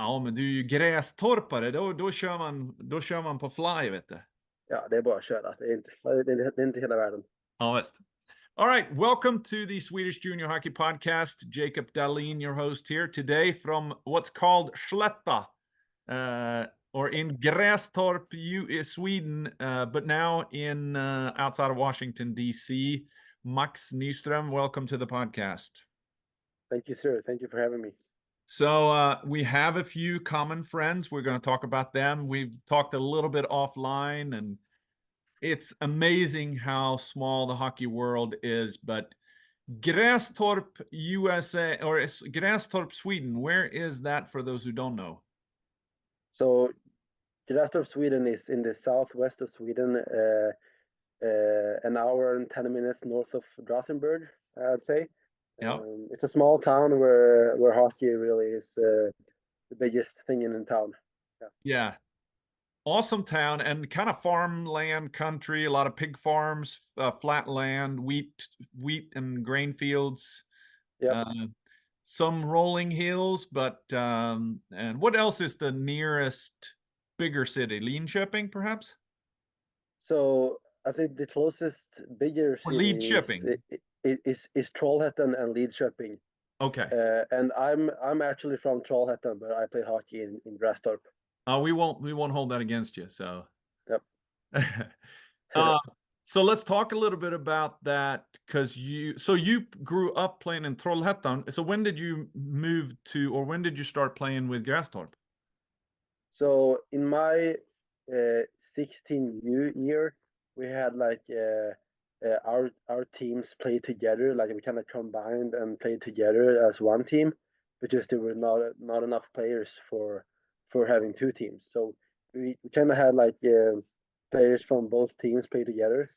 Ja, men du är ju grästorpare. Då kör man på fly, vet du. Ja, det är bara att köra. Det är inte hela världen. Ja, visst. All right, welcome to the Swedish Junior Hockey Podcast. Jacob Dahlin, your host here today from what's called Slätta, or in Grästorp, Sweden, but now in outside of Washington, D.C. Max Nystrom, welcome to the podcast. Thank you, sir. Thank you for having me. So we have a few common friends. We're going to talk about them. We've talked a little bit offline, and it's amazing how small the hockey world is. But Grästorp, USA, or Grästorp, Sweden, where is that for those who don't know? So, Nystrom, Sweden is in the southwest of Sweden, an hour and 10 minutes north of Gothenburg, I'd say. Yeah. It's a small town where hockey really is the biggest thing in town. Yeah. Awesome town and kind of farmland country, a lot of pig farms, flat land, wheat and grain fields. Yeah. Some rolling hills, but and what else is the nearest bigger city? Linköping, perhaps? So I think the closest bigger Or city Lidköping? is Trollhättan and Lidköping. Okay. And I'm actually from Trollhättan, but I play hockey in Grästorp. We won't hold that against you. So. Yep. So let's talk a little bit about that because you grew up playing in Trollhättan. So when did you move to, or when did you start playing with Grästorp? So in my 16U year, we had like our teams play together. Like we kind of combined and played together as one team, because there were not enough players for having two teams. So we kind of had like players from both teams play together,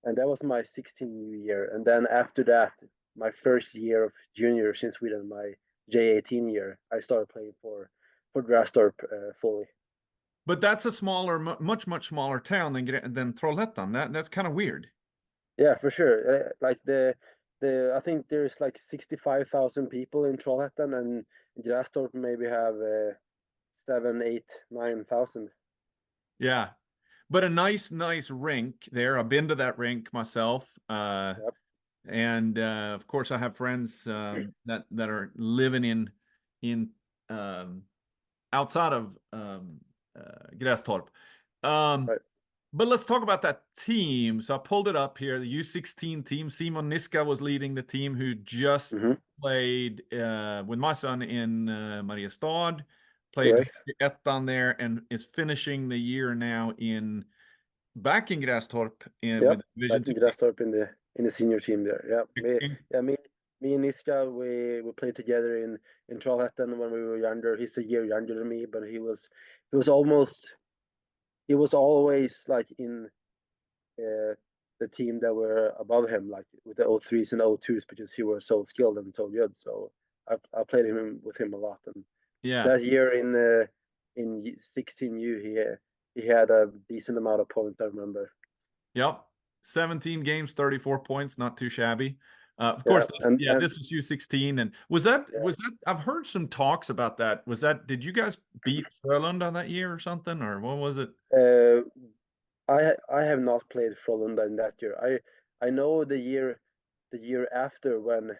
and that was my 16U year. And then after that, my first year of juniors in Sweden, my J18 year, I started playing for Grästorp fully. But that's a smaller, much smaller town than Trollhättan. That's kind of weird. Yeah, for sure. Like I think there's like 65,000 people in Trollhättan, and Grästorp maybe have 7, 8, 9,000. Yeah, but a nice rink there. I've been to that rink myself. Yep. And of course, I have friends that are living in outside of Grästorp. Right. But let's talk about that team. So I pulled it up here. The U16 team. Simon Niska was leading the team, who just played with my son in Mariestad. Played ettan there and is finishing the year now back in Grästorp with Division 2. Grästorp in the senior team there. Yeah. Me and Niska, we played together in Trollhättan when we were younger. He's a year younger than me, but he was always like in the team that were above him, like with the 03s and 02s, because he was so skilled and so good. So I played with him a lot, and that year in 16U he had a decent amount of points, I remember. Yep, 17 games, 34 points, not too shabby. Of course, this was U16, and was that I've heard some talks about that. Did you guys beat Frölunda that year or something, or what was it? I have not played Frölunda in that year. I know the year after when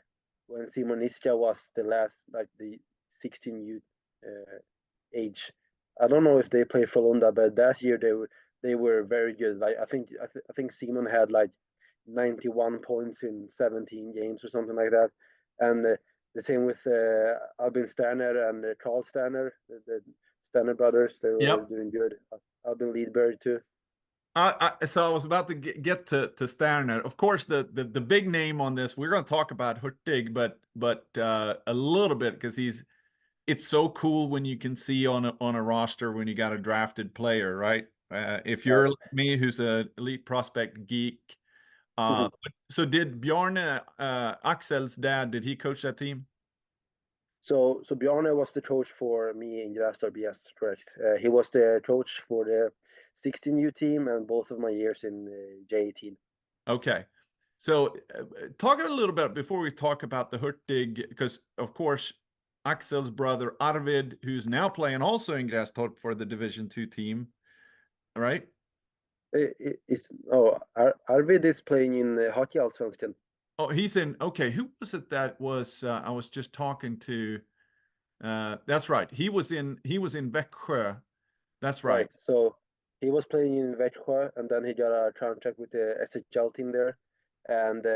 Simon Niska was the last, like the 16U age. I don't know if they played Frölunda, but that year they were very good. Like I think Simon had like 91 points in 17 games or something like that, and the same with Albin Sterner and Carl Sterner, the Sterner brothers. They were doing good. Albin Lidberg too. So I was about to get to Sterner. Of course, the big name on this, we're going to talk about Hurtig, but a little bit, because it's so cool when you can see on a roster when you got a drafted player, right? If you're like me, who's an elite prospect geek. So did Bjarne, Axel's dad, did he coach that team? So Bjarne was the coach for me in Grästorp, yes, correct. He was the coach for the 16U team and both of my years in J18. Okay. So talk a little bit before we talk about the Hurtig, because of course Axel's brother Arvid, who's now playing also in Grästorp for the Division 2 team, right? Arvid is playing in Hockeyallsvenskan. Oh, he's in. Okay, who was it that was? I was just talking to. That's right. He was in. He was in Växjö. That's right. Right. So he was playing in Växjö, and then he got a contract with the SHL team there. And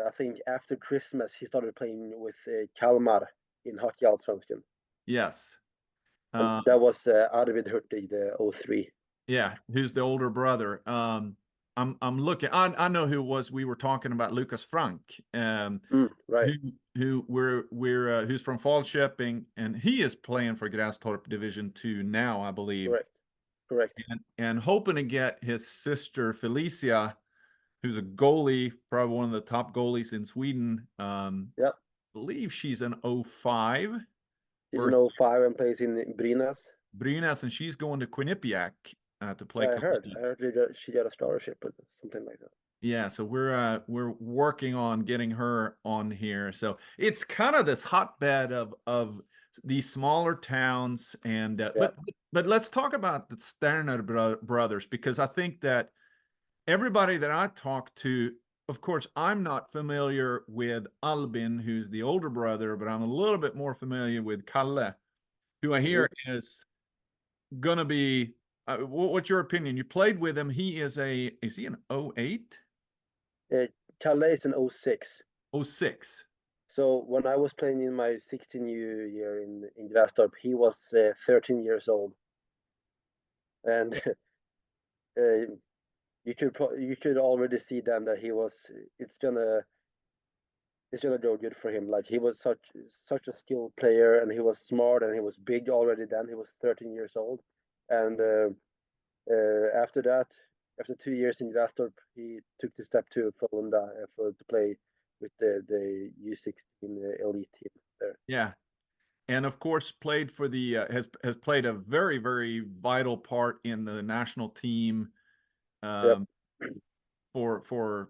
I think after Christmas he started playing with Kalmar in Hockeyallsvenskan, Yes. and Uh, that was Arvid Hurtig, the 03. yeah, who's the older brother? I'm looking. I know who it was. We were talking about Lucas Frank. Right. Who's from Falköping, and he is playing for Grästorp Division 2 now, I believe. Correct. Correct. And hoping to get his sister Felicia, who's a goalie, probably one of the top goalies in Sweden. Yeah. Believe she's an 05. He's an 05 and plays in Brynäs. Brynäs, and she's going to Quinnipiac to play. I heard she got a scholarship or something like that. Yeah, so we're working on getting her on here. So it's kind of this hotbed of these smaller towns, and Yeah. but let's talk about the Sterner brothers, because I think that everybody that I talk to, of course, I'm not familiar with Albin, who's the older brother, but I'm a little bit more familiar with Kalle, who I hear is going to be. What's your opinion? You played with him. Is he an 08? Calais is an 06. 06. So when I was playing in my 16U year in Grästorp, he was 13 years old, and you could already see then that it's gonna go good for him. Like he was such a skilled player, and he was smart, and he was big already then. He was 13 years old, and after that, after 2 years in Grästorp, he took the step to Frölunda to play with the U16 elite team there. Yeah. And of course played for the has played a very, very vital part in the national team Yep. For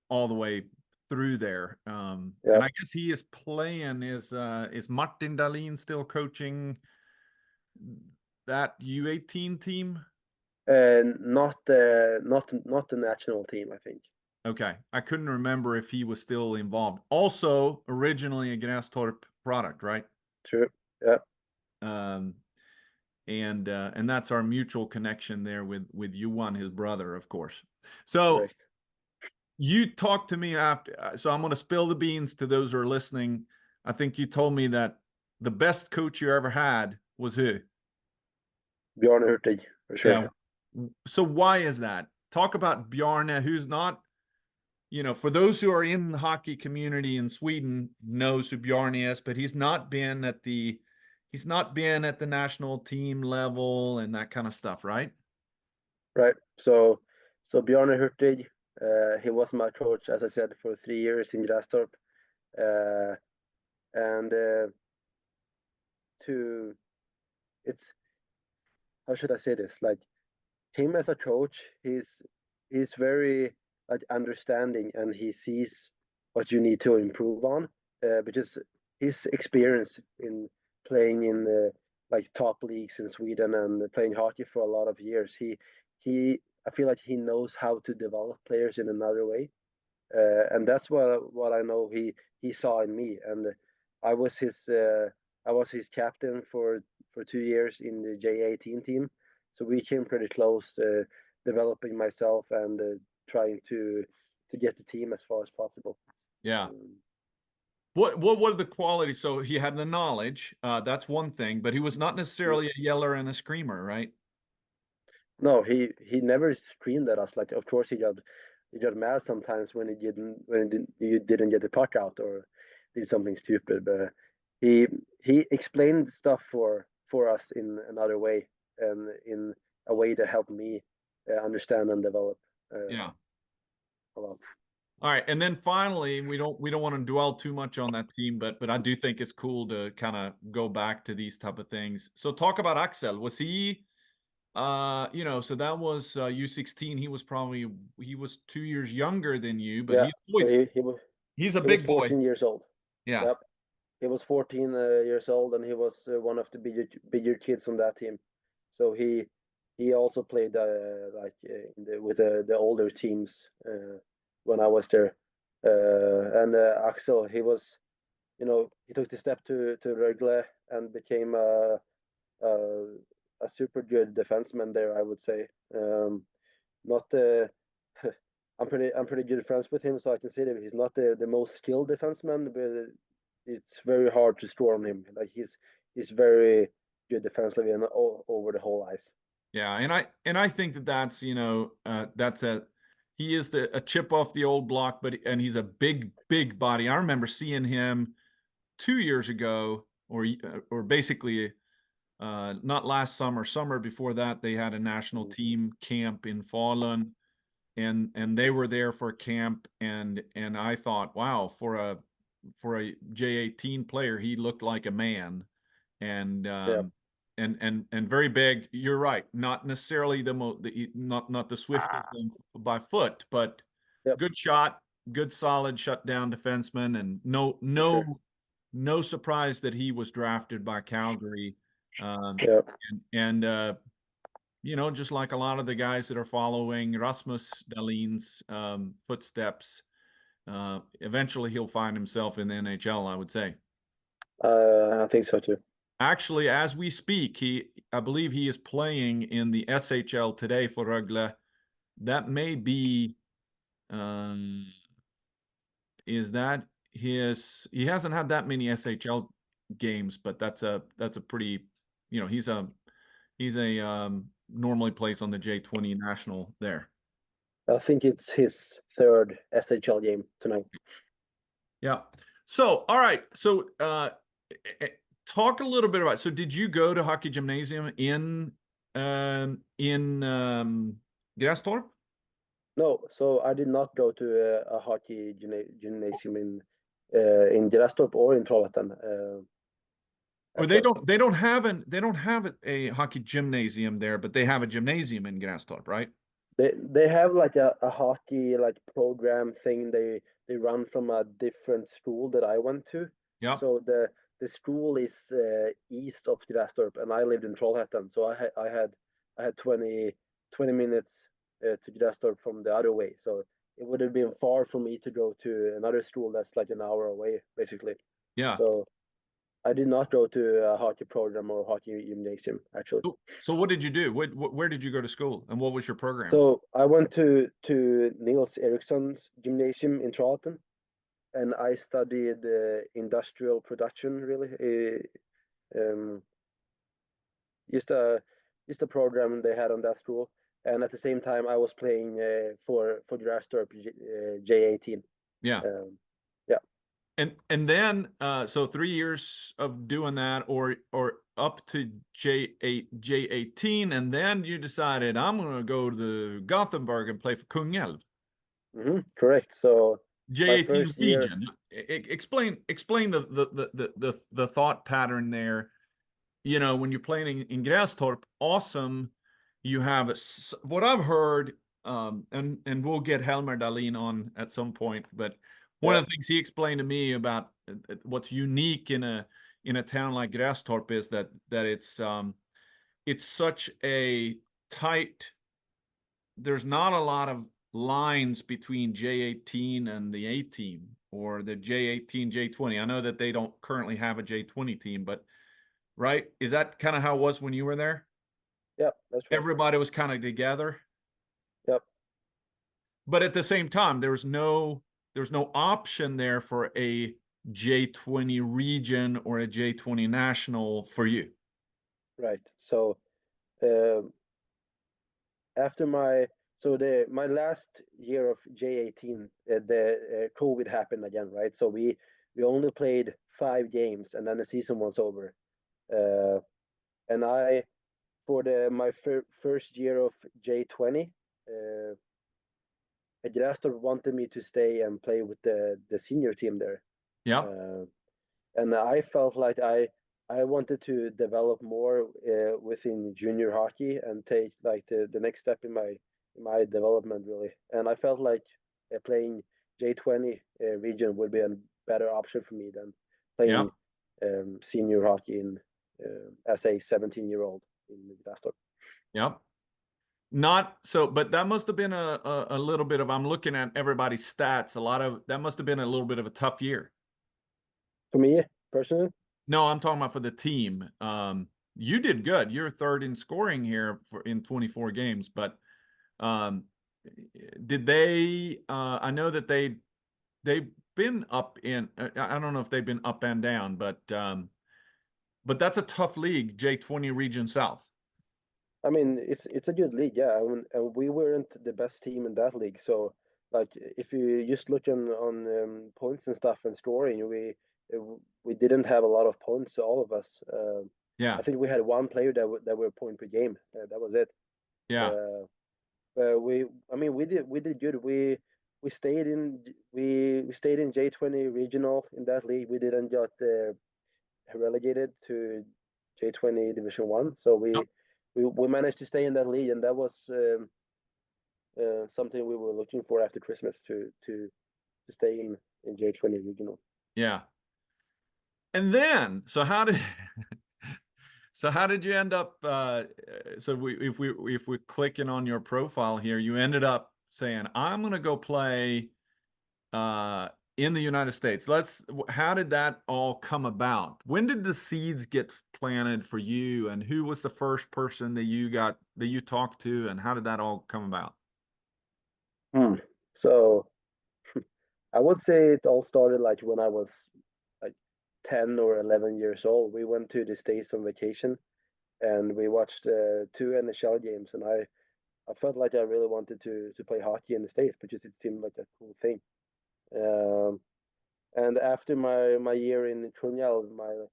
all the way through there. Yep. And I guess he is playing. Is Martin Dahlin still coaching that U18 team? Not the national team, I think. Okay, I couldn't remember if he was still involved. Also, originally a Grästorp product, right? True. Yeah. And that's our mutual connection there with Johan, his brother, of course. So Correct. you talked to me after, so I'm going to spill the beans to those who are listening. I think you told me that the best coach you ever had was who? Bjorn Hurtig, for sure. Yeah. So why is that? Talk about Bjarne, who's not, for those who are in the hockey community in Sweden knows who Bjarne is, but he's not been at the national team level and that kind of stuff, right? Right. So Bjorn Hurtig, he was my coach, as I said, for 3 years in Grästorp, and it's how should I say this? Like him as a coach, he's very like understanding, and he sees what you need to improve on, because his experience in playing in the like top leagues in Sweden and playing hockey for a lot of years, he I feel like he knows how to develop players in another way, and that's what I know he saw in me, and I was his captain for 2 years in the J18 team, so we came pretty close, developing myself and trying to get the team as far as possible. Yeah. What were the qualities? So he had the knowledge, that's one thing, but he was not necessarily a yeller and a screamer, right? No, he never screamed at us. Like, of course, he got mad sometimes when you didn't get the puck out or did something stupid. But he explained stuff for us in another way, and in a way that helped me understand and develop. Yeah. A lot. All right, and then finally, we don't want to dwell too much on that team, but I do think it's cool to kind of go back to these type of things. So talk about Axel. Was he, so that was U16. He was 2 years younger than you, but Yeah, so he's a he was big boy. 14 years old. Yeah. Yep. he was 14 years old, and he was one of the bigger kids on that team. So he also played with the older teams when I was there. And Axel, he was, he took the step to Rögle and became a, a super good defenseman there, I would say. Not I'm pretty good friends with him, so I can say that he's not the most skilled defenseman, but it's very hard to score on him. Like he's very good defensively and over the whole ice. Yeah, and I think that that's that's he is a chip off the old block, but and he's a big body. I remember seeing him 2 years ago, or basically not last summer, summer before that. They had a national team camp in Falun, and they were there for camp, and I thought, wow, for a J18 player, he looked like a man, and Yeah, and very big. You're right, not necessarily not the swiftest by foot, but yep, good shot, good solid shutdown defenseman, and for sure. no surprise that he was drafted by Calgary. Um, Yeah, and just like a lot of the guys that are following Rasmus Dahlin's footsteps, eventually he'll find himself in the NHL, I would say. I think so too. Actually, as we speak, I believe he is playing in the SHL today for Rögle. That may be, um, is that he hasn't had that many SHL games, but that's a pretty, he's a normally plays on the J20 national there. I think it's his third SHL game tonight. Yeah. So, all right. So, talk a little bit about. So, did you go to hockey gymnasium in Grästorp? No, so I did not go to a hockey gymnasium in Grästorp or in Trollhättan. Or Actually, they don't have a hockey gymnasium there, but they have a gymnasium in Grästorp, right? they have like a hockey like program thing they run from a different school that I went to. Yep. So the school is east of Grästorp, and I lived in Trollhättan, so I had 20 minutes to Grästorp from the other way. So it would have been far for me to go to another school that's like an hour away, basically. Yeah. So I did not go to a hockey program or hockey gymnasium, actually. So what did you do? Where did you go to school, and what was your program? So I went to Niels Eriksson's gymnasium in Charlton, and I studied industrial production. Really, um, just a just a program they had on that school. And at the same time, I was playing for Grastorp J18. Yeah. Um, yeah, And then so 3 years of doing that, or up to J18, and then you decided I'm going to go to Gothenburg and play for Kungälv. correct. So my J18 first year, region. Explain the thought pattern there. When you're playing in Grästorp, awesome. You have what I've heard, and we'll get Helmer Dahlin on at some point. But one yeah, of the things he explained to me about what's unique in a town like Grästorp is that it's such a tight. There's not a lot of lines between J18 and the A team, or the J18 J20. I know that they don't currently have a J20 team, but right? Is that kind of how it was when you were there? yeah, that's right. Everybody was kind of together, Yep, but at the same time, there's no option there for a J20 region or a J20 national for you. right. So um, after my last year of J18, the COVID happened again, right? So we only played 5 games, and then the season was over. Uh, and I for the my first year of J20, Grastorp wanted me to stay and play with the senior team there. Yeah. Uh, and I felt like I wanted to develop more within junior hockey and take like the next step in my development really. And I felt like playing J20 region would be a better option for me than Yeah. playing senior hockey in as a 17-year-old in Glasgow. Yep. Not so, but that must have been a little bit of, I'm looking at everybody's stats, a lot of, that must have been a little bit of a tough year. For me personally, No, I'm talking about for the team. You did good. You're third in scoring here in 24 games, but um, did they? I know that they've been up in. I don't know if they've been up and down, but that's a tough league, J20 Region South. I mean, it's a good league, yeah. And we weren't the best team in that league, so like if you just look on points and stuff and scoring, we didn't have a lot of points, all of us. I Yeah, think we had one player that were point per game. That was it. yeah. Uh, I mean, we did good. We stayed in J20 regional in that league. We didn't get relegated to J20 Division One, so Yep. we managed to stay in that league, and that was something we were looking for after Christmas to stay in J20 regional. Yeah. And then, so how did so how did you end up? So if we're clicking on your profile here, you ended up saying, "I'm going to go play uh, in the United States." How did that all come about? When did the seeds get planted for you, and who was the first person that you talked to, and how did that all come about? Hmm. So I would say it all started like when I was like 10 or 11 years old. We went to the States on vacation and we watched two NHL games, and I felt like I really wanted to play hockey in the States because it seemed like a cool thing. Um, and after my year in Kungälv, my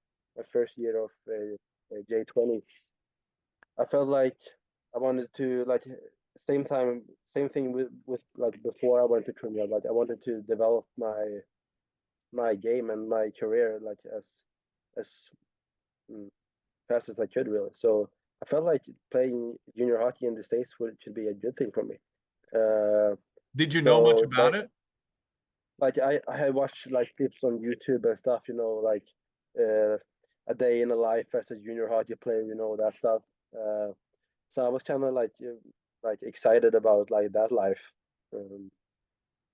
first year of J20, I felt like I wanted to like same thing with like before I went to Kungälv. Like I wanted to develop my game and my career like as mm, fast as I could really. So I felt like playing junior hockey in the States should be a good thing for me. Uh, Did you know much so about it? like I had watched like clips on YouTube and stuff, like uh, a day in a life as a junior hockey player, that stuff. Uh, so I was kind of like excited about like that life. Um,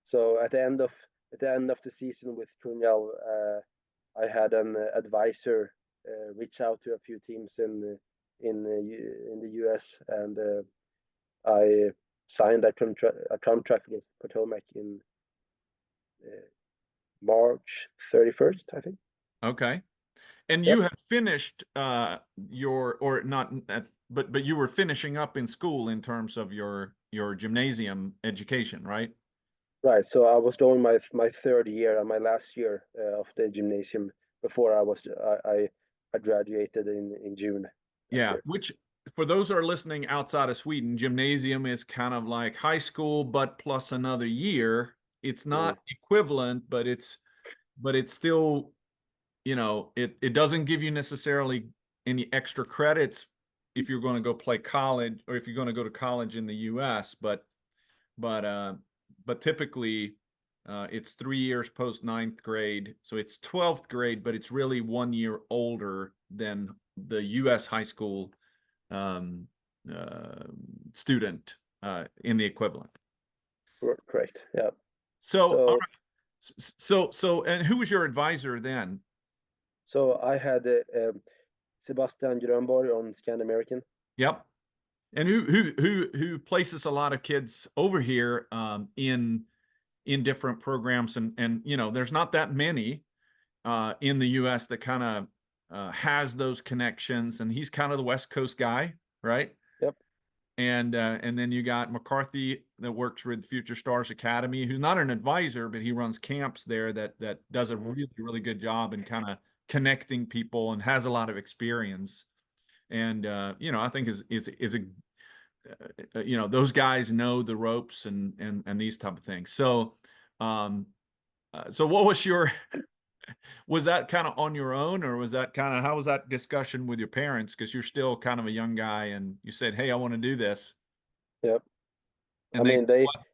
so at the end of the season with Kungälv, I had an advisor reach out to a few teams in the US, and I signed a contract with Potomac in uh, March 31st, I think. Okay. And Yep. you had finished your or not but you were finishing up in school in terms of your gymnasium education, right? Right. So I was doing my third year and my last year of the gymnasium before I graduated in June that Yeah, year. which for those who are listening outside of Sweden, gymnasium is kind of like high school but plus another year. It's Mm. not equivalent, but it's still, it doesn't give you necessarily any extra credits if you're going to go play college or if you're going to go to college in the US, but uh but typically it's 3 years post ninth grade, so it's 12th grade, but it's really 1 year older than the US high school um, uh, student in the equivalent. Correct. Yeah. So, all So right. And who was your advisor then? so I had Sebastian Grönborg on Scan American. Yep. And who places a lot of kids over here in different programs, and there's not that many in the U.S. that kind of has those connections, and he's kind of the West Coast guy, right? Yep. And then you got McCarthy that works with Future Stars Academy, who's not an advisor, but he runs camps there that does a really, really good job in kind of connecting people and has a lot of experience. And I think is a those guys know the ropes and these type of things. Um, so what was your was that kind of on your own, or was that kind of how was that discussion with your parents? Because you're still kind of a young guy, and you said, "Hey, I want to do this," Yep. I and they mean, said, they "What?"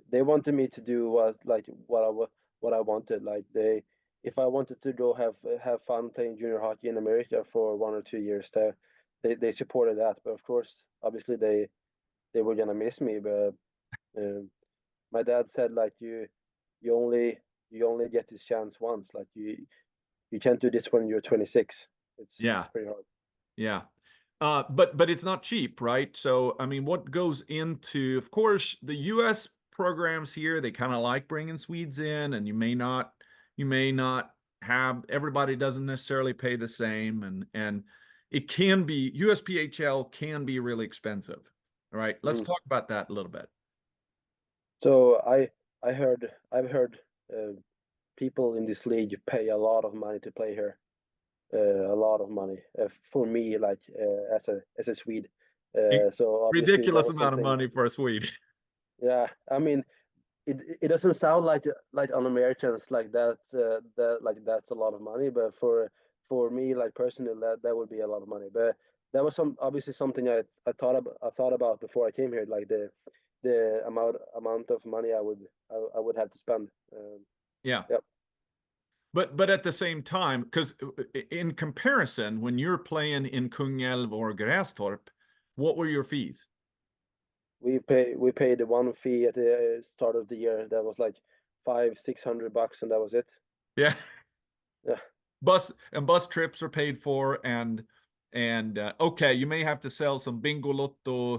they wanted me to do what I wanted. Like if I wanted to go have fun playing junior hockey in America for 1 or 2 years, they supported that. But of course, obviously they were gonna miss me. But uh, my dad said like you only you only get this chance once. Like you can't do this when you're 26. It's Yeah, pretty hard. yeah. But it's not cheap, right? So I mean, what goes into, of course, the U.S. programs here, they kind of like bringing Swedes in, and you may not have, everybody doesn't necessarily pay the same, and it can be, USPHL can be really expensive. All right, let's Mhm. talk about that a little bit. So I've heard uh, people in this league pay a lot of money to play here. A lot of money for me, like as a Swede. So obviously that Ridiculous was amount of something. money for a Swede. Yeah, I mean, it doesn't sound like on Americans like that's a lot of money, but for me, like personally, that would be a lot of money. But that was obviously something I thought about before I came here, like the amount of money I would have to spend. Yeah. Yep. But at the same time, because in comparison, when you're playing in Kungälv or Grästorp, what were your fees? We paid one fee at the start of the year. That was like 500-600 bucks, and that was it. Yeah, Yeah, bus trips are paid for, and okay, you may have to sell some bingo lotto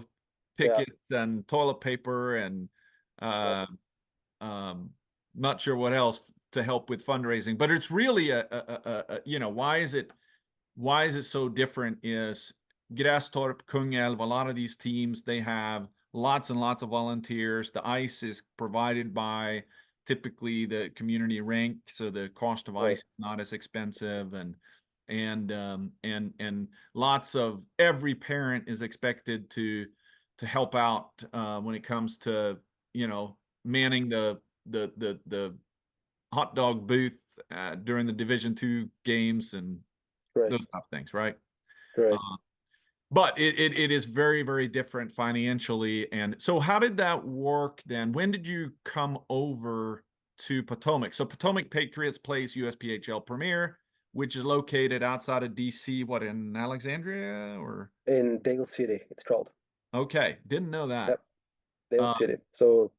yeah, tickets and toilet paper and yeah. uh, um, not sure what else to help with fundraising. But it's really why is it so different is Grästorp, Kungälv, a lot of these teams, they have lots and lots of volunteers. The ice is provided by typically the community rink, so the cost of Right, ice is not as expensive, and lots of, every parent is expected to help out when it comes to manning the hot dog booth during the Division II games and those correct, type of things, right? Uh, correct. but it is very, very different financially. And so how did that work then? When did you come over to Potomac? So Potomac Patriots plays USPHL Premier, which is located outside of DC, what, in Alexandria or? In Dale City, it's called. Okay, didn't know that. Yep, Dale Um, City. So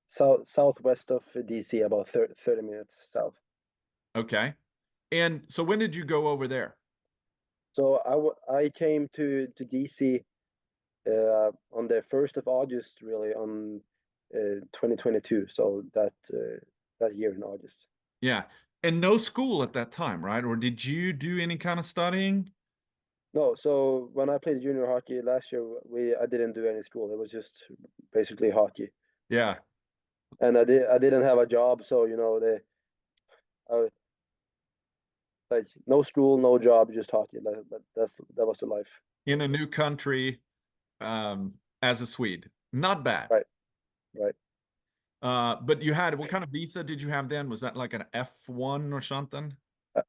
southwest of DC, about 30 minutes south. okay. And so when did you go over there? So I came to DC on the 1st of August, really, on 2022. So that year in August. Yeah. And no school at that time, right? Or did you do any kind of studying? No, so when I played junior hockey last year, I didn't do any school. It was just basically hockey, Yeah. and I didn't have a job, so I, like no school, no job, just hockey. That was the life. In a new country, as a Swede. Not bad. Right, right. But you had, what kind of visa did you have then? Was that like an F1 or something?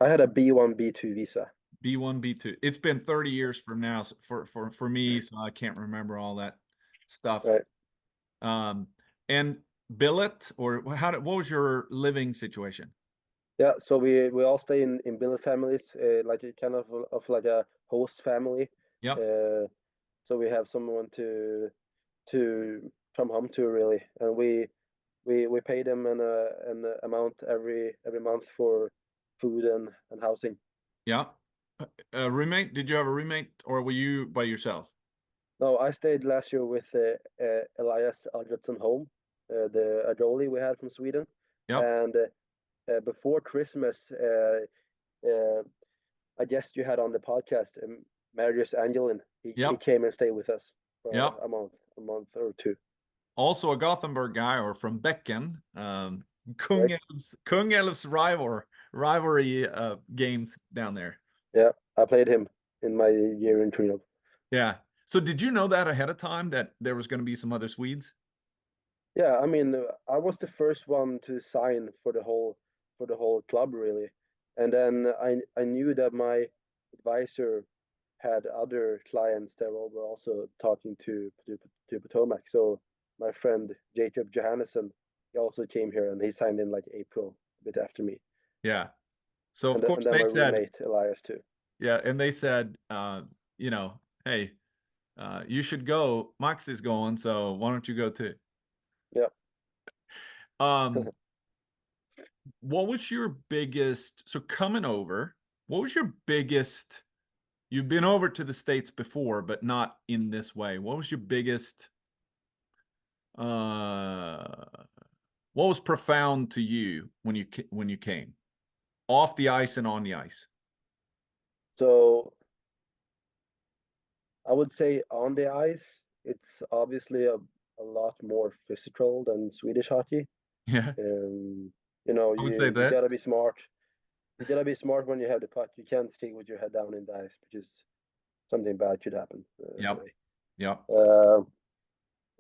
I had a B1, B2 visa. B1, B2. It's been 30 years from now for me, so I can't remember all that stuff. Right. Um, and billet, or what was your living situation? Yeah. So we all stay in billet families, like a kind of like a host family. Yep. Uh, so we have someone to come home to really, and we pay them an amount every month for food and housing. Yeah. A roommate? Did you have a roommate or were you by yourself? No, I stayed last year with Elias Algotsson Holm, the a goalie we had from Sweden, Yep. and before Christmas, uh, I guess you had on the podcast, Marius Angelin. He Yep. came and stayed with us for Yep. a month or two. Also a Gothenburg guy or from Becken. Correct? Kungälv's rivalry games down there. Yeah, I played him in my year in Trinidad. Yeah. So did you know that ahead of time that there was going to be some other Swedes? Yeah, I mean, I was the first one to sign for the whole club really, and then I knew that my advisor had other clients that were also talking to Potomac. So my friend Jacob Johannesson, he also came here and he signed in like April, a bit after me. Yeah. So of and course then they my said, roommate Elias too. yeah, and they said, you know, hey, you should go. Max is going, so why don't you go too? Yeah. Um, what was your biggest, so coming over, what was your biggest, you've been over to the States before, but not in this way. What was your biggest, uh, what was profound to you when you came off the ice and on the ice? So I would say on the ice, it's obviously a lot more physical than Swedish hockey. Yeah, You know, I would say you that. gotta be smart. You gotta be smart when you have the puck. You can't stay with your head down in the ice because something bad could happen Yep. anyway. Yep. Uh,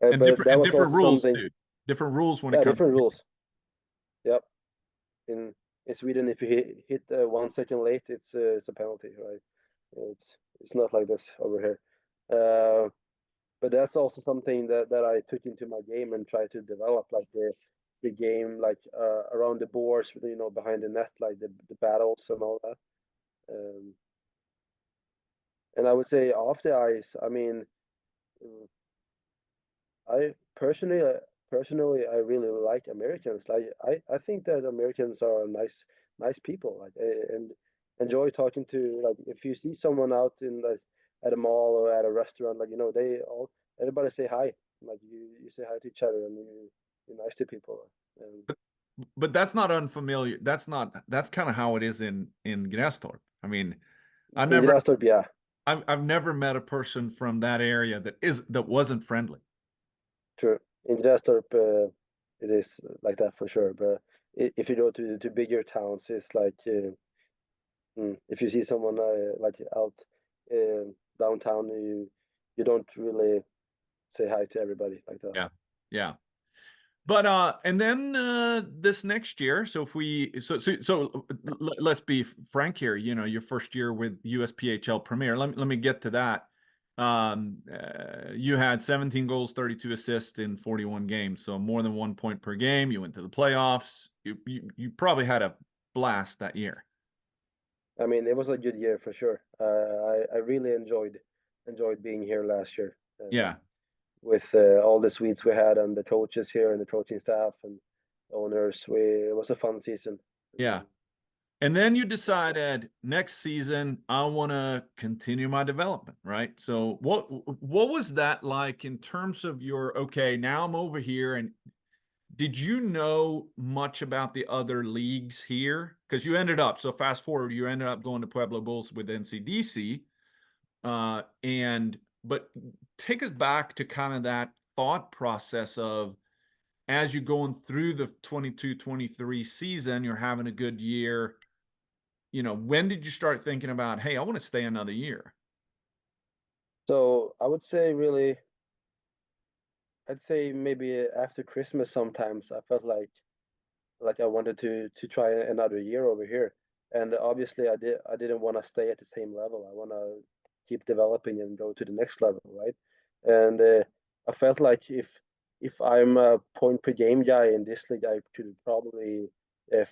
And but different that and was different also rules something. too. Different rules when it Yeah, comes different to, rules. Yep. In Sweden, if you hit 1 second late, it's a penalty, right? It's not like this over here. But that's also something that I took into my game and tried to develop, like the game, like around the boards, you know, behind the net, like the battles and all that. Um, and I would say off the ice, I mean, uh, I personally I really like Americans. Like I think that Americans are nice people. Like and enjoy talking to, like if you see someone out in like at a mall or at a restaurant, like you know they all everybody say hi. Like you say hi to each other and you're nice to people. And but that's not unfamiliar. That's kind of how it is in Grästorp. I mean, I in never Grästorp, yeah, I've never met a person from that area that wasn't friendly. true. In Grästorp, it is like that for sure. But if you go to bigger towns, it's like. If you see someone like out downtown, you don't really say hi to everybody like that. Yeah. Yeah. But and then this next year, so if we let's be frank here, you know, your first year with USPHL Premier. Let me get to that. You had 17 goals, 32 assists in 41 games, so more than 1 point per game. You went to the playoffs. You probably had a blast that year. I mean, it was a good year for sure. I really enjoyed being here last year Yeah. with all the Swedes we had and the coaches here and the coaching staff and owners. It was a fun season. Yeah. And then you decided next season I want to continue my development, right? So what was that like in terms of your okay, now I'm over here, and did you know much about the other leagues here? Because you ended up, so fast forward, you ended up going to Pueblo Bulls with NCDC. And but take us back to kind of that thought process of as you're going through the 22-23 season, you're having a good year. You know, when did you start thinking about, hey, I want to stay another year? So I would say really, I'd say maybe after Christmas sometimes I felt like I wanted to try another year over here. And obviously I didn't want to stay at the same level. I want to keep developing and go to the next level, right? And I felt like if I'm a point per game guy in this league, I could probably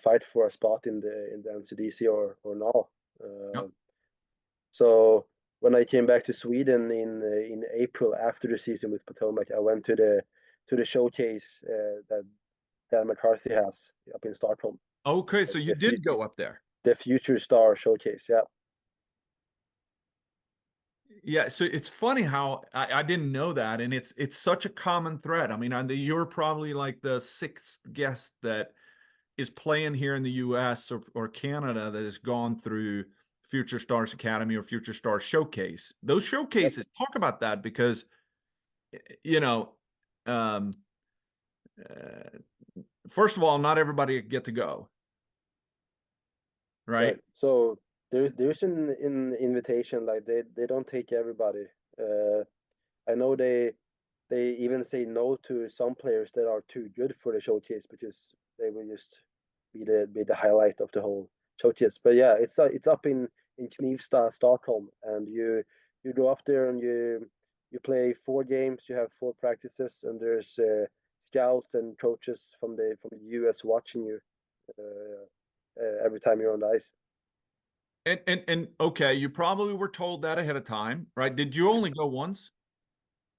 fight for a spot in the NCDC or not. Yep. So when I came back to Sweden in April after the season with Potomac, I went to the showcase that Dan McCarthy has up in Stockholm, Okay, so you did go up there. the Future Star Showcase. Yeah, Yeah, so it's funny how I didn't know that, and it's such a common thread. I mean, you're probably like the sixth guest that is playing here in the US or Canada that has gone through Future Stars Academy or Future Stars Showcase. Those yep. showcases, talk about that because, you know, um, uh, first of all, not everybody get to go, right? Right. So there's an invitation, like they don't take everybody. Uh, I know they even say no to some players that are too good for the showcase because they will just be the highlight of the whole showcase. But yeah, it's up in Knivsta, Stockholm, and you go up there and you play 4 games. You have 4 practices, and there's scouts and coaches from the US watching you every time you're on the ice. And okay, you probably were told that ahead of time, right? Did you only go once?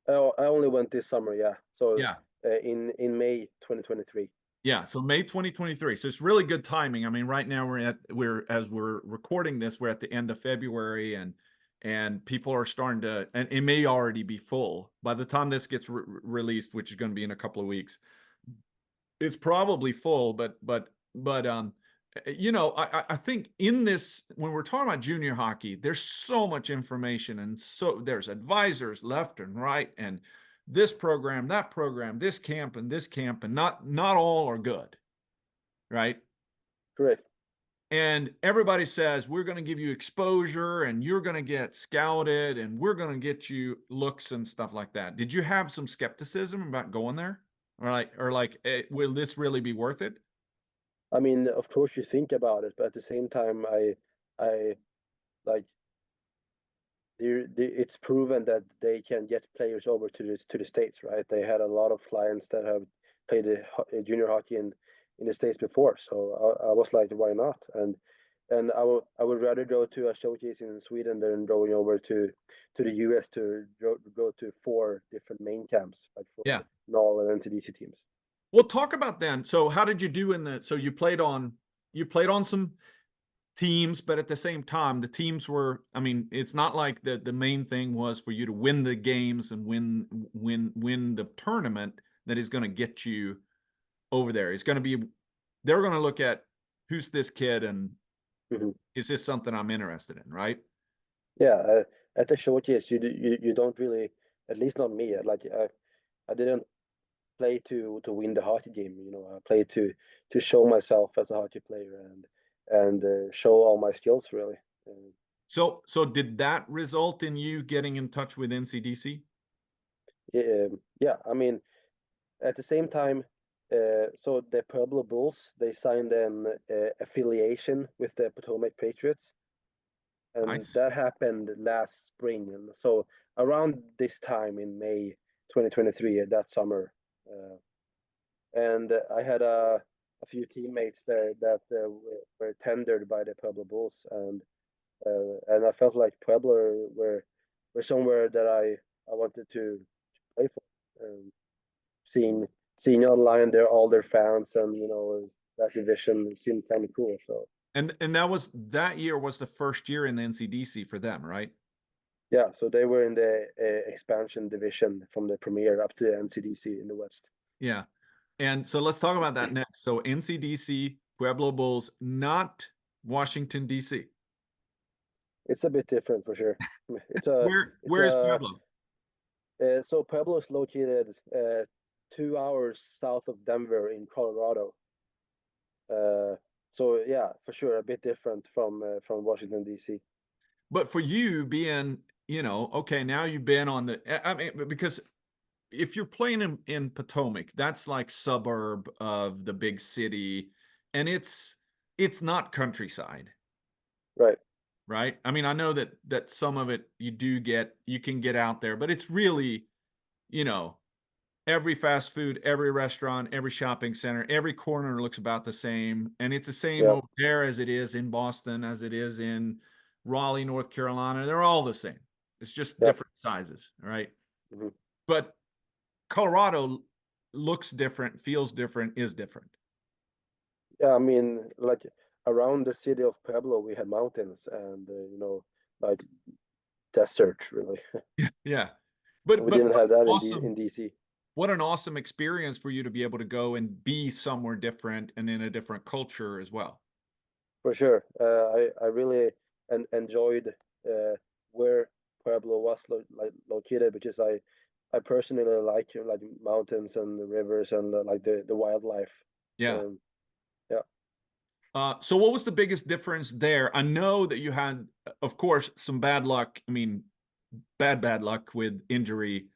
I only went this summer, yeah. So Yeah. in May 2023. Yeah, so May 2023. So it's really good timing. I mean, right now we're as we're recording this, we're at the end of February, and people are starting to, and it may already be full by the time this gets released, which is going to be in a couple of weeks. It's probably full, but you know, I think in this, when we're talking about junior hockey, there's so much information, and so there's advisors left and right, and this program, that program, this camp and this camp, and not all are good, right? Correct. And everybody says we're going to give you exposure and you're going to get scouted and we're going to get you looks and stuff like that. Did you have some skepticism about going there? Or like, will this really be worth it? I mean, of course you think about it, but at the same time, I like it's proven that they can get players over to the States, right? They had a lot of clients that have played junior hockey in the States before, so I was like, why not? And I would rather go to a showcase in Sweden than going over to the US to go to 4 different main camps, like for Yeah. NOL and NCDC teams. Well, talk about then. So how did you do in the, so you played on some teams, but at the same time, the teams were, I mean, it's not like the main thing was for you to win the games and win the tournament that is going to get you over there. It's going to be, they're going to look at who's this kid and Hmm. is this something I'm interested in, right? Yeah, at the showcase, you don't really, at least not me. Like I didn't play to win the hockey game. You know, I played to show myself as a hockey player and show all my skills really. Uh, So did that result in you getting in touch with NCDC? yeah, I mean, at the same time, so the Pueblo Bulls they signed an affiliation with the Potomac Patriots, and Nice. that happened last spring. And so around this time in May 2023, that summer. Uh, and I had a few teammates there that were tendered by the Pueblo Bulls, and I felt like Pueblo were somewhere that I wanted to play for. Seeing seeing online all their fans and that division seemed kind of cool. So And that year was the first year in the NCDC for them, right? yeah, so they were in the expansion division from the Premier up to the NCDC in the West. Yeah. And so let's talk about that next. So NCDC, Pueblo Bulls, not Washington, D.C. It's a bit different for sure. It's a it's Where is a Pueblo? So Pueblo is located 2 hours south of Denver in Colorado. Uh, so yeah, for sure, a bit different from Washington D.C. But for you being, okay, now you've been on I mean, because if you're playing in Potomac, that's like suburb of the big city, and it's not countryside, Right. right? I mean, I know that some of it you can get out there, but it's really, you know, every fast food, every restaurant, every shopping center, every corner looks about the same. And it's the same Yeah. over there as it is in Boston, as it is in Raleigh, North Carolina. They're all the same. It's just Yeah. different sizes, right? Hmm. But Colorado looks different, feels different, is different. Yeah. I mean, like around the city of Pueblo, we had mountains and like desert really. Yeah. We But didn't what have an that in awesome DC. what an awesome experience for you to be able to go and be somewhere different and in a different culture as well. For sure. I really enjoyed where Pueblo was located because I personally like mountains and the rivers and like the wildlife. Yeah. Um, yeah. So what was the biggest difference there? I know that you had, of course, some bad luck. I mean, bad luck with injury,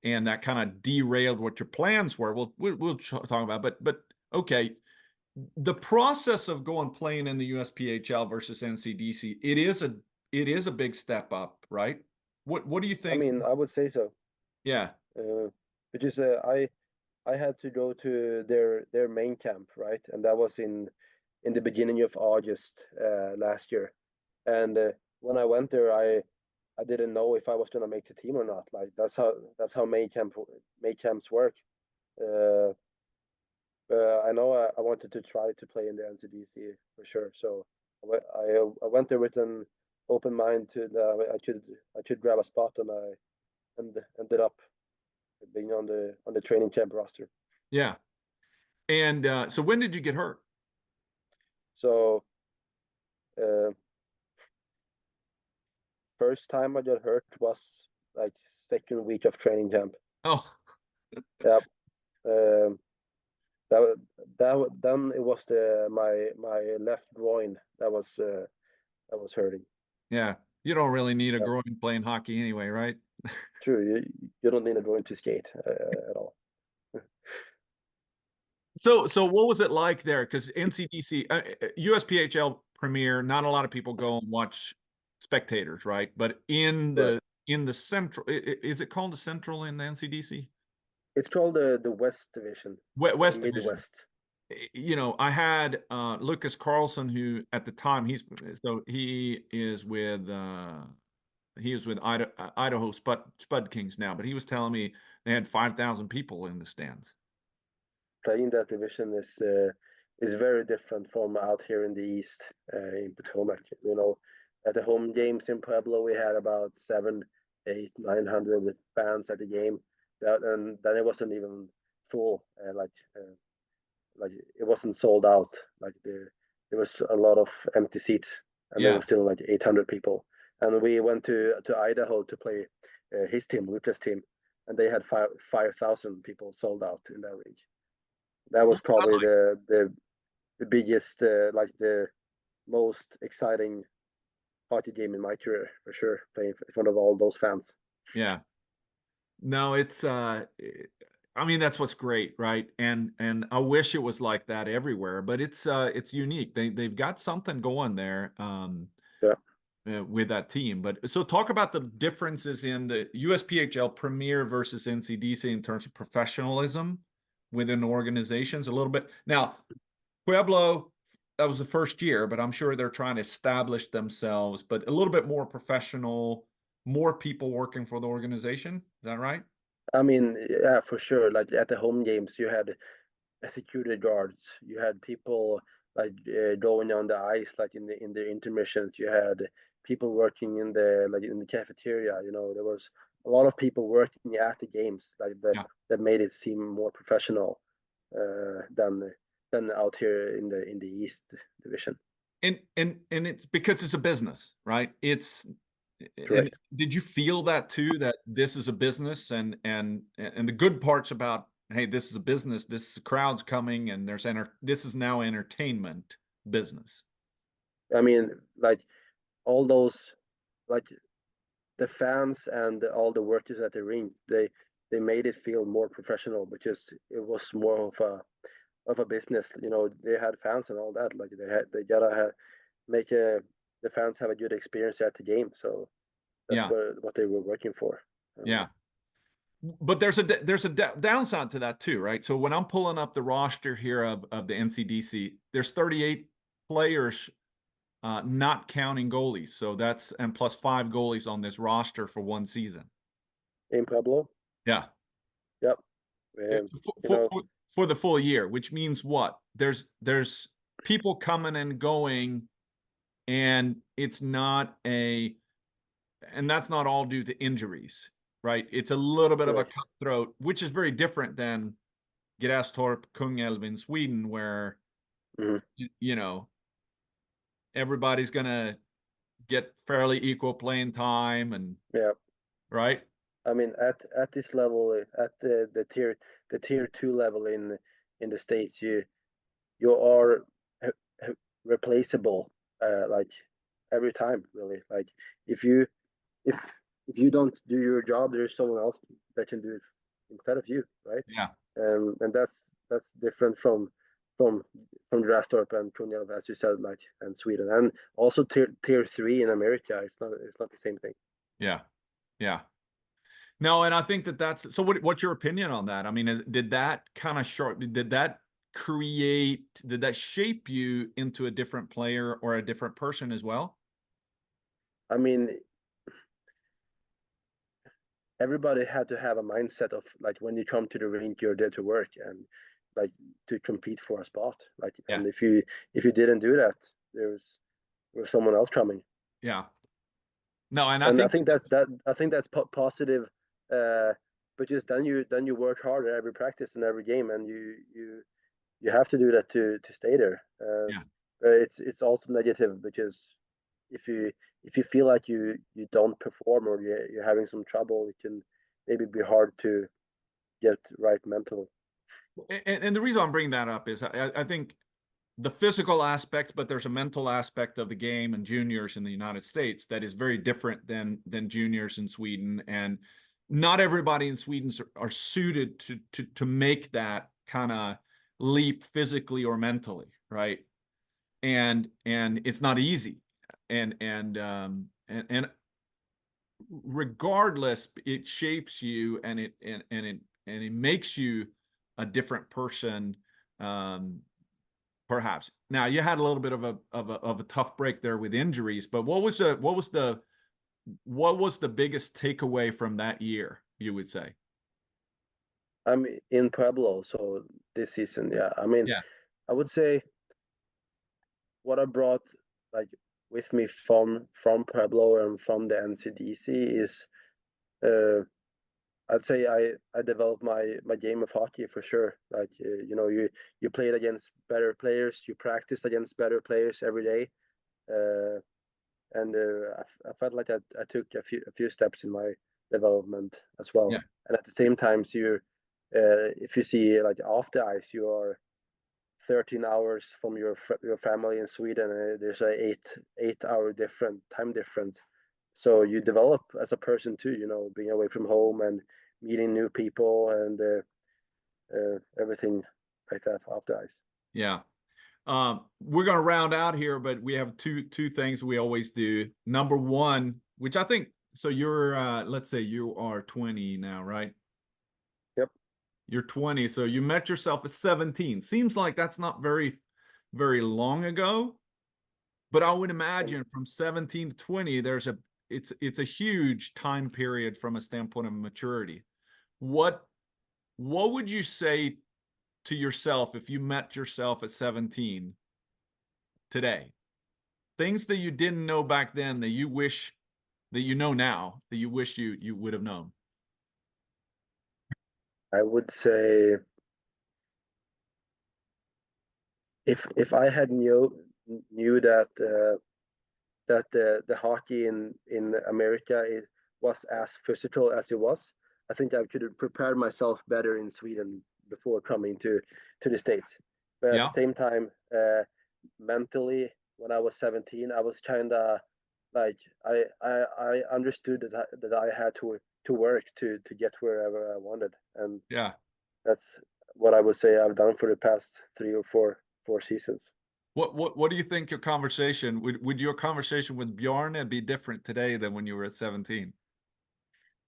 and that kind of derailed what your plans were. We'll talk about, but okay, the process of going playing in the USPHL versus NCDC, it is a big step up, right? What do you I think? mean, I would say so. Yeah, Uh, because I had to go to their main camp, right? And that was in the beginning of August last year. And when I went there, I didn't know if I was gonna make the team or not. Like that's how May camps work. Uh, I know I wanted to try to play in the NCDC for sure. So I went there with an open mind to I could grab a spot, and I ended up being on the training camp roster. Yeah. And so when did you get hurt? So uh, first time I got hurt was like second week of training camp. Oh, Yeah. Um, that then it was my left groin that was hurting. yeah. You don't really need a Yeah, groin playing hockey anyway, right? true. You don't need a groin to skate at all. So what was it like there? Because NCDC, USPHL Premier, not a lot of people go and watch spectators, right? But Right. in the central, is it called the central in the NCDC? It's called the West Division, the West Division. Midwest. You know, I had Lucas Carlson, who at the time he is with Idaho Spud Kings now, but he was telling me they had 5,000 people in the stands. Playing that division is very different from out here in the East in Potomac. At the home games in Pueblo, we had about 7, 8, 900 fans at the game. And then it wasn't even full. Like it wasn't sold out. There was a lot of empty seats, and there Yeah. was still like 800 people. And we went to Idaho to play his team, Lucas' team, and they had 5,000 people sold out in that rink. That What was was that probably like? the biggest, like the most exciting hockey game in my career for sure. Playing in front of all those fans. Yeah. No, I mean that's what's great, right? And I wish it was like that everywhere, but it's unique. They've got something going there Yeah, with that team. But so talk about the differences in the USPHL Premier versus NCDC in terms of professionalism within organizations a little bit. Now, Pueblo, that was the first year, but I'm sure they're trying to establish themselves, but a little bit more professional, more people working for the organization. Is that right? I mean, yeah, for sure. Like at the home games, you had security guards. You had people going on the ice, like in the intermissions. You had people working in the cafeteria. There was a lot of people working at the games, Yeah. that made it seem more professional than out here in the East Division. And it's because it's a business, right? And Correct. did you feel that too, that this is a business and the good parts about, hey, this is a business, this crowd's coming and this is now entertainment business. I mean, like all those, like the fans and all the workers at the rink, they made it feel more professional because it was more of a business. They had fans and all that. Like they gotta make the fans have a good experience at the game. So that's Yeah. what they were working for. Yeah. But there's a downside to that too, right? So when I'm pulling up the roster here of the NCDC, there's 38 players, not counting goalies. So that's and plus 5 goalies on this roster for one season. In Pueblo, Yeah. yep. Uh, Um, For, you for, know, for, for the full year, which means what? There's people coming and going, and it's not a and that's not all due to injuries, right? It's a little bit of a correct. cutthroat, which is very different than Grästorp, Kungälv in Sweden, where Hmm. you know everybody's gonna get fairly equal playing time, and Yeah. right? I mean, at this level, at the tier 2 level in the states, you are replaceable, like every time, really. Like if you if if you don't do your job, there's someone else that can do it instead of you, right? Yeah, And that's different from from Grastorp and Kungälv, as you said, like, and Sweden, and also tier 3 in America. It's not the same thing. yeah, yeah. No, and I think that's so. What's your opinion on that? I mean, did that kind of short? Did that create? Did that shape you into a different player or a different person as well? I mean, everybody had to have a mindset of like when you come to the rink, you're there to work and like to compete for a spot. Like, Yeah. and if you didn't do that, there's someone else coming. Yeah. No, and I And think I think that's positive. Uh, but just then you work harder every practice and every game, and you have to do that to stay there. yeah. But it's also negative because if you feel like you don't perform or you're having some trouble, it can maybe be hard to get right mental. And the reason I'm bringing that up is I think the physical aspect, but there's a mental aspect of the game and juniors in the United States that is very different than juniors in Sweden. And not everybody in Sweden are suited to make that kind of leap physically or mentally, right? And it's not easy. And regardless, it shapes you and it makes you a different person. Perhaps. Now you had a little bit of a tough break there with injuries, but what was the biggest takeaway from that year, you would say? I'm in Pueblo, so this season, yeah. I mean, Yeah. I would say what I brought like with me from Pueblo and from the NCDC is uh, I'd say I developed my game of hockey for sure. Like you played against better players, you practiced against better players every day, uh, and I felt like I took a few steps in my development as Yeah. well. And at the same time, so if you see like off the ice, you are 13 hours from your family in Sweden. There's a 8 hour different time difference. So you develop as a person too, being away from home and meeting new people and everything like that off the ice. Yeah. We're going to round out here, but we have two things we always do. Number one, which I think so you're let's say you are 20 now, right? Yep. You're 20, so you met yourself at 17. Seems like that's not very long ago, but I would Um, imagine from 17 to 20 it's a huge time period from a standpoint of maturity. What what would you say to yourself if you met yourself at 17 today? Things that you didn't know back then that you wish that you know now that you wish you would have known. I would say if I had knew that the hockey in America was as physical as it was. I think I could have prepared myself better in Sweden before coming to the States. But at the Yeah. same time, mentally, when I was 17, I was kind of like I understood that I had to work to get wherever I wanted, and Yeah. that's what I would say I've done for the past 3 or 4 seasons. What do you think your conversation would your conversation with Bjarne be different today than when you were at 17?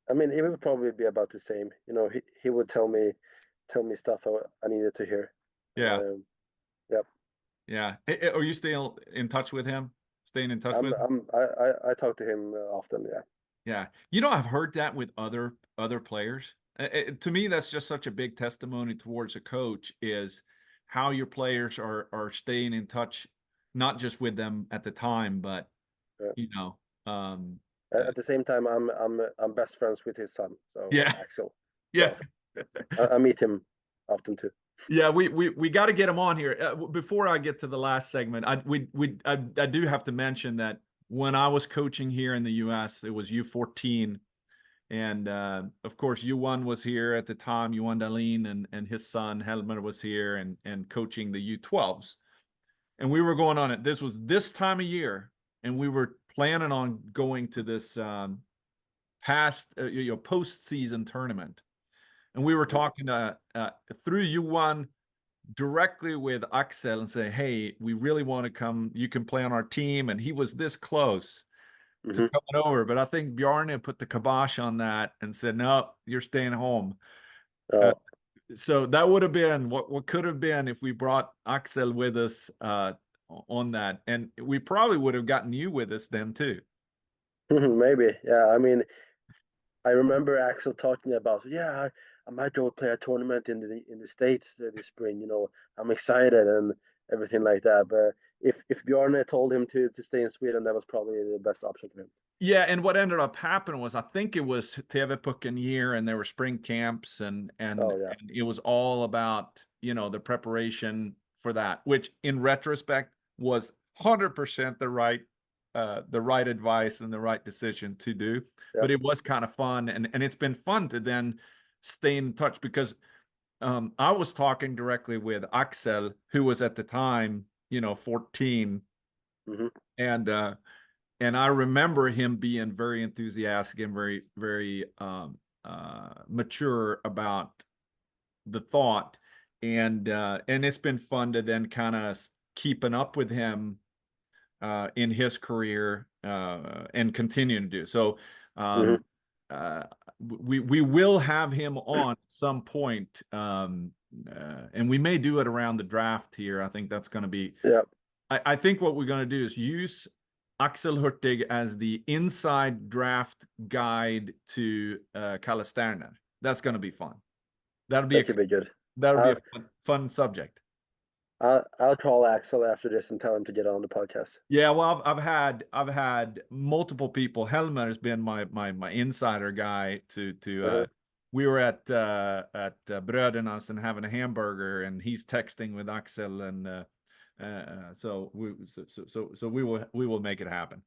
I mean, it would probably be about the same. He would tell me stuff I needed to hear. Yeah. Yeah, Yeah. Are you still in touch with him? Staying in touch I'm with him? I'm I talk to him often. Yeah, Yeah. I've heard that with other players. To me, that's just such a big testimony towards a coach is how your players are staying in touch, not just with them at the time, but yeah. you know, um, At the same time, I'm best friends with his son, so yeah, Axel. yeah. So I meet him often too. Yeah, we got to get him on here. Before I get to the last segment, I do have to mention that when I was coaching here in the U.S., it was U14, and of course U1 was here at the time. U1 Dahlin and his son Helmer was here and coaching the U12s, and we were going on it. This was this time of year, and we were planning on going to this past postseason tournament, and we were Mhm. talking through U1 directly with Axel and say, "Hey, we really want to come. You can play on our team." And he was this close to Mhm. coming over, but I think Bjarne put the kibosh on that and said, "No, you're staying home." Uh, Oh, so that would have been what could have been if we brought Axel with us on that, and we probably would have gotten you with us then too. Maybe, yeah. I mean, I remember Axel talking about, yeah, I might go play a tournament in the States this spring. I'm excited and everything like that. But if Bjarne told him to stay in Sweden, that was probably the best option for him. Yeah, and what ended up happening was I think it was TV-pucken year, and there were spring camps, Oh yeah, and it was all about the preparation for that, which in retrospect was 100% the right advice and the right decision to do. yeah. But it was kind of fun, and it's been fun to then stay in touch because I was talking directly with Axel, who was at the time 14, Hmm. and I remember him being very enthusiastic and very, very mature about the thought, and it's been fun to then kind of keeping up with him in his career and continuing to do so. Hmm. Um, we will have him on at some point, and we may do it around the draft here. I think that's going to be. Yeah. I think what we're going to do is use Axel Hurtig as the inside draft guide to Kalle Sterner. That's going to be fun. That'll be That a could be good. that'll be I'll a fun subject. I'll call Axel after this and tell him to get on the podcast. Yeah, well, I've had multiple people. Helmer has been my insider guy to Uh-huh. we were at Brödernas and having a hamburger, and he's texting with Axel, and so we will make it happen.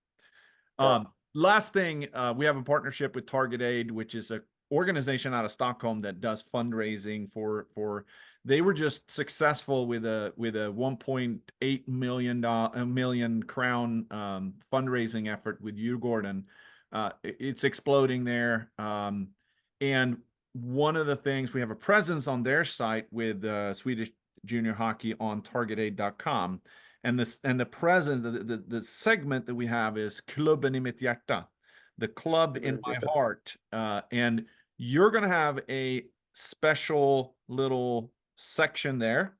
Yeah. Last thing, we have a partnership with Target Aid, which is a organization out of Stockholm that does fundraising for. They were just successful with a 1.8 million crown fundraising effort with Djurgården. It's exploding there, and one of the things, we have a presence on their site with Swedish junior hockey on targetaid.com. And the presence, the segment that we have is Klubben i mitt hjärta, the club in my heart. And you're going to have a special little section there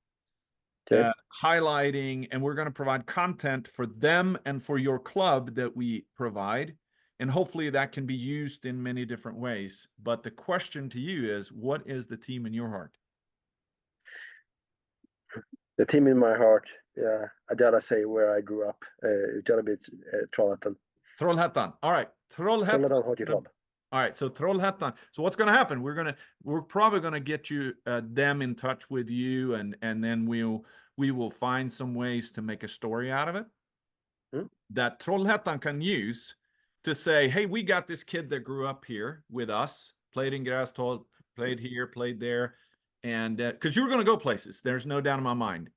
Okay. highlighting, and we're going to provide content for them and for your club that we provide. And hopefully that can be used in many different ways. But the question to you is, what is the team in your heart? The team in my heart, yeah, I gotta say where I grew up. It's gotta be Trollhättan. Trollhättan. All right. Trollhättan Hockey Club. All right, so Trollhättan. So what's going to happen? We're probably going to get you them in touch with you, and then we will find some ways to make a story out of it that Trollhättan can use to say, hey, we got this kid that grew up here with us, played in Grästorp, played here, played there, and because you're going to go places, there's no doubt in my mind,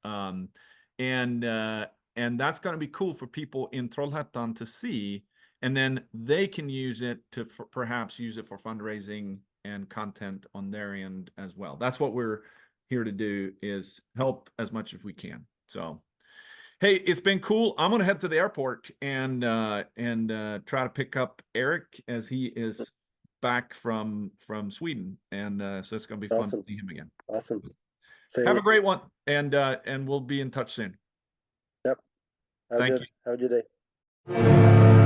and that's going to be cool for people in Trollhättan to see. And then they can use it to perhaps use it for fundraising and content on their end as well. That's what we're here to do, is help as much as we can. So, hey, it's been cool. I'm gonna head to the airport and try to pick up Eric as he is back from Sweden, and so it's gonna be fun to see him again. Awesome. Have a great one, and we'll be in touch soon. Yep. Thank you. Have a good day.